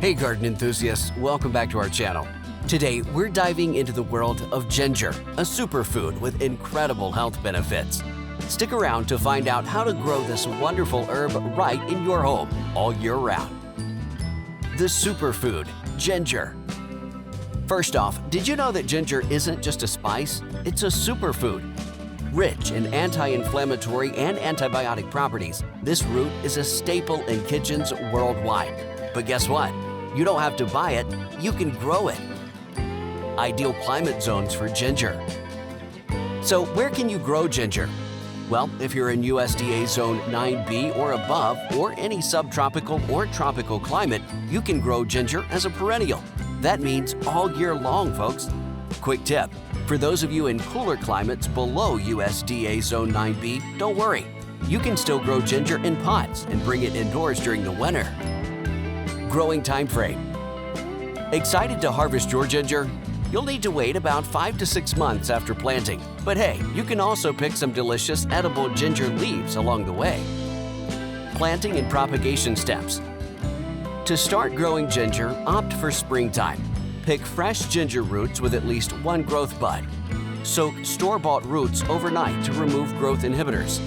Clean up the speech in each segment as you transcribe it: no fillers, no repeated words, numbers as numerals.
Hey garden enthusiasts, welcome back to our channel. Today we're diving into the world of ginger, a superfood with incredible health benefits. Stick around to find out how to grow this wonderful herb right in your home all year round. The superfood, ginger. First off, did you know that ginger isn't just a spice? It's a superfood. Rich in anti-inflammatory and antibiotic properties, this root is a staple in kitchens worldwide. But guess what? You don't have to buy it, you can grow it. Ideal climate zones for ginger. So where can you grow ginger? Well, if you're in USDA Zone 9B or above, or any subtropical or tropical climate, you can grow ginger as a perennial. That means all year long, folks. Quick tip, for those of you in cooler climates below USDA Zone 9B, don't worry. You can still grow ginger in pots and bring it indoors during the winter. Growing time frame. Excited to harvest your ginger? You'll need to wait about 5 to 6 months after planting. But hey, you can also pick some delicious edible ginger leaves along the way. Planting and propagation steps. To start growing ginger, opt for springtime. Pick fresh ginger roots with at least one growth bud. Soak store-bought roots overnight to remove growth inhibitors.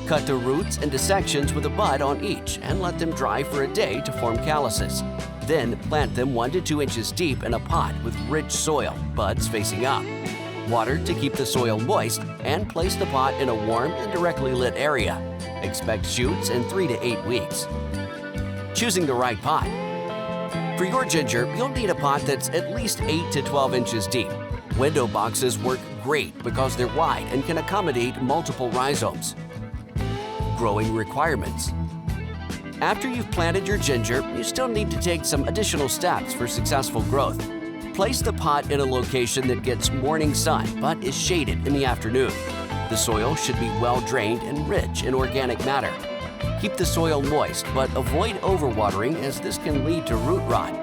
Cut the roots into sections with a bud on each and let them dry for a day to form calluses. Then plant them 1 to 2 inches deep in a pot with rich soil, buds facing up. Water to keep the soil moist and place the pot in a warm and directly lit area. Expect shoots in 3 to 8 weeks. Choosing the right pot. For your ginger, you'll need a pot that's at least 8 to 12 inches deep. Window boxes work great because they're wide and can accommodate multiple rhizomes. Growing requirements. After you've planted your ginger, you still need to take some additional steps for successful growth. Place the pot in a location that gets morning sun but is shaded in the afternoon. The soil should be well drained and rich in organic matter. Keep the soil moist, but avoid overwatering as this can lead to root rot.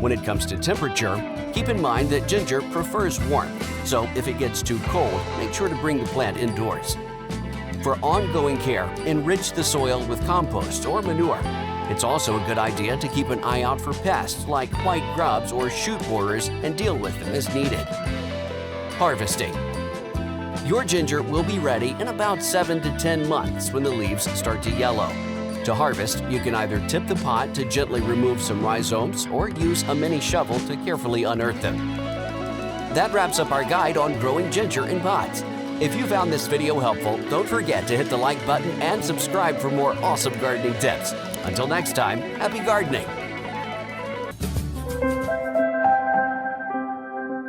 When it comes to temperature, keep in mind that ginger prefers warmth, so if it gets too cold, make sure to bring the plant indoors. For ongoing care, enrich the soil with compost or manure. It's also a good idea to keep an eye out for pests like white grubs or shoot borers and deal with them as needed. Harvesting. Your ginger will be ready in about 7 to 10 months when the leaves start to yellow. To harvest, you can either tip the pot to gently remove some rhizomes or use a mini shovel to carefully unearth them. That wraps up our guide on growing ginger in pots. If you found this video helpful, don't forget to hit the like button and subscribe for more awesome gardening tips. Until next time, happy gardening!